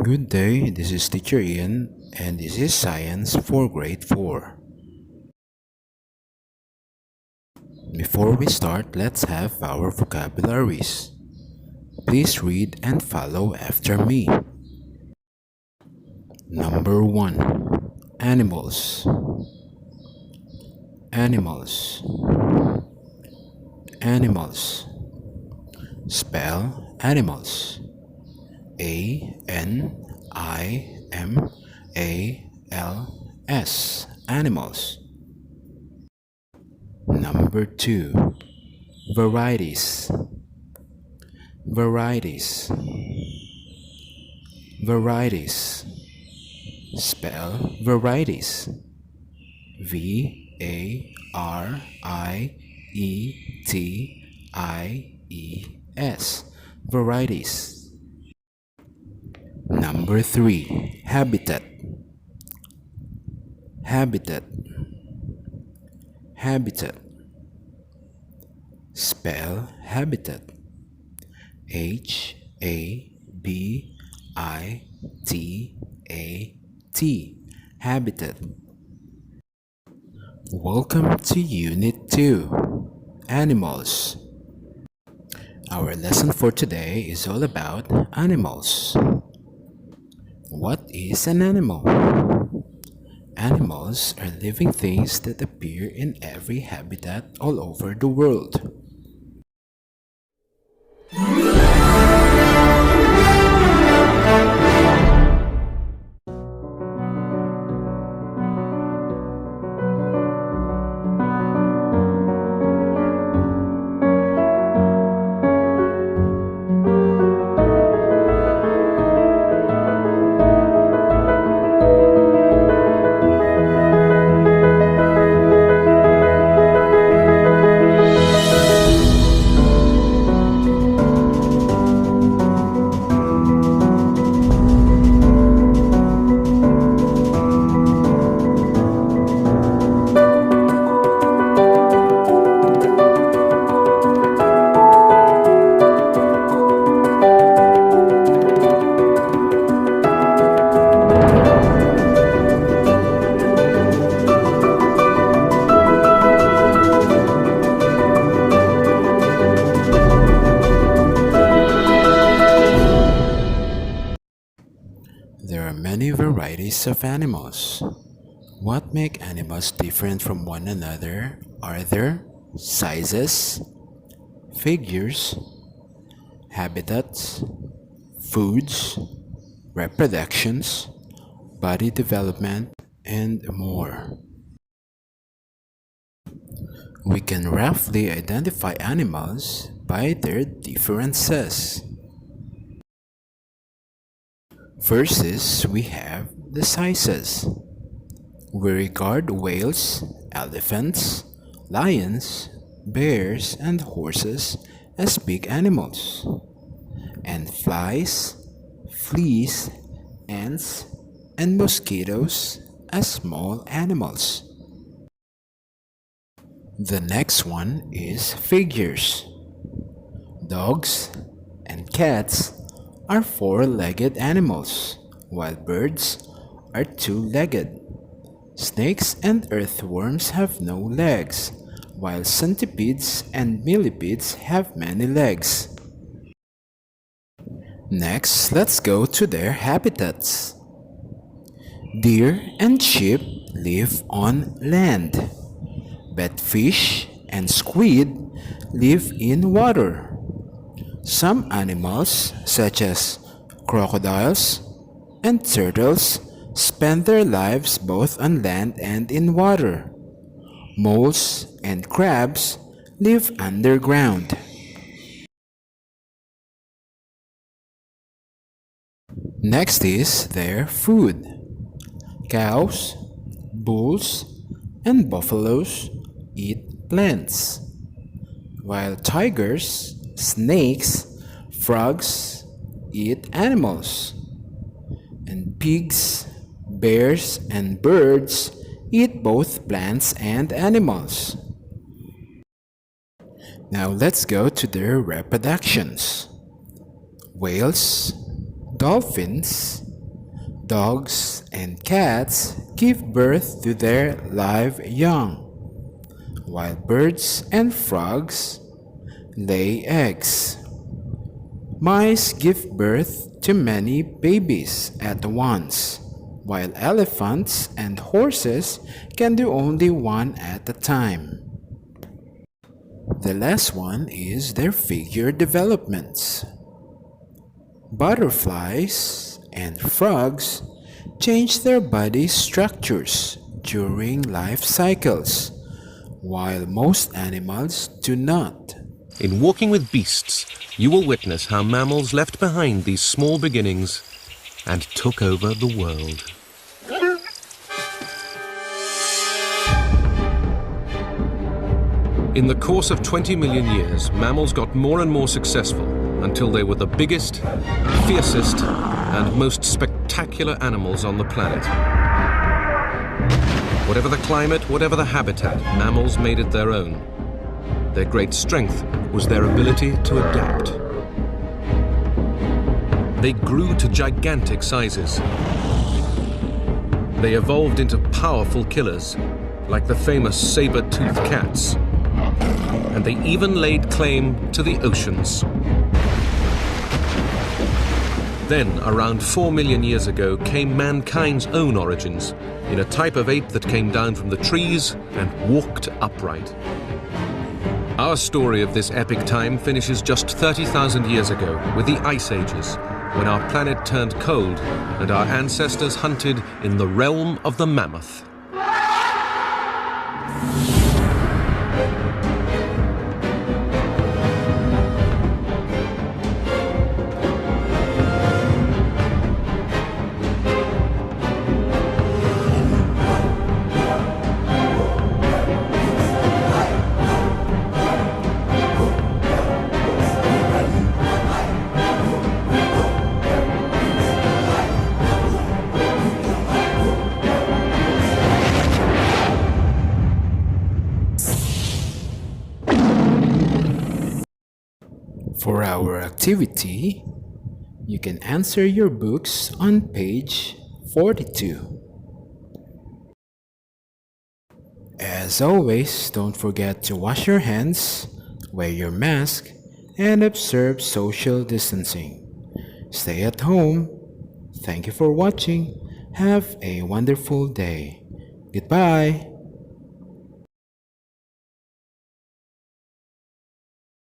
Good day, this is Teacher Ian, and this is Science for Grade 4. Before we start, let's have our vocabularies. Please read and follow after me. Number 1. Animals. Animals. Animals. Spell animals. A-N-I-M-A-L-S. Animals. Number 2. Varieties. Varieties. Varieties. Spell varieties. V-A-R-I-E-T-I-E-S. Varieties. Number 3. Habitat. Habitat. Habitat. Spell habitat. H-A-B-I-T-A-T. Habitat. Welcome to Unit 2. Animals. Our lesson for today is all about animals. What is an animal? Animals are living things that appear in every habitat all over the world. There are many varieties of animals. What make animals different from one another are their sizes, figures, habitats, foods, reproductions, body development, and more. We can roughly identify animals by their differences. First is we have the sizes. We regard whales, elephants, lions, bears, and horses as big animals, and flies, fleas, ants, and mosquitoes as small animals. The next one is figures. Dogs and cats are four-legged animals, while birds are two-legged. Snakes and earthworms have no legs, while centipedes and millipedes have many legs. Next, let's go to their habitats. Deer and sheep live on land, but fish and squid live in water. Some animals, such as crocodiles and turtles, spend their lives both on land and in water. Moles and crabs live underground. Next is their food. Cows, bulls, and buffaloes eat plants, while tigers, snakes, frogs eat animals, and pigs, bears, and birds eat both plants and animals. Now let's go to their reproductions. Whales, dolphins, Dogs and cats give birth to their live young, while birds and frogs lay eggs. Mice give birth to many babies at once, while elephants and horses can do only one at a time. The last one is their figure developments. Butterflies and frogs change their body structures during life cycles, while most animals do not. In Walking with Beasts, you will witness how mammals left behind these small beginnings and took over the world. In the course of 20 million years, mammals got more and more successful until they were the biggest, fiercest, and most spectacular animals on the planet. Whatever the climate, whatever the habitat, mammals made it their own. Their great strength was their ability to adapt. They grew to gigantic sizes. They evolved into powerful killers, like the famous saber-toothed cats. And they even laid claim to the oceans. Then, around 4 million years ago, came mankind's own origins, in a type of ape that came down from the trees and walked upright. Our story of this epic time finishes just 30,000 years ago with the Ice Ages, when our planet turned cold and our ancestors hunted in the realm of the mammoth. For our activity, you can answer your books on page 42. As always, don't forget to wash your hands, wear your mask, and observe social distancing. Stay at home. Thank you for watching. Have a wonderful day. Goodbye.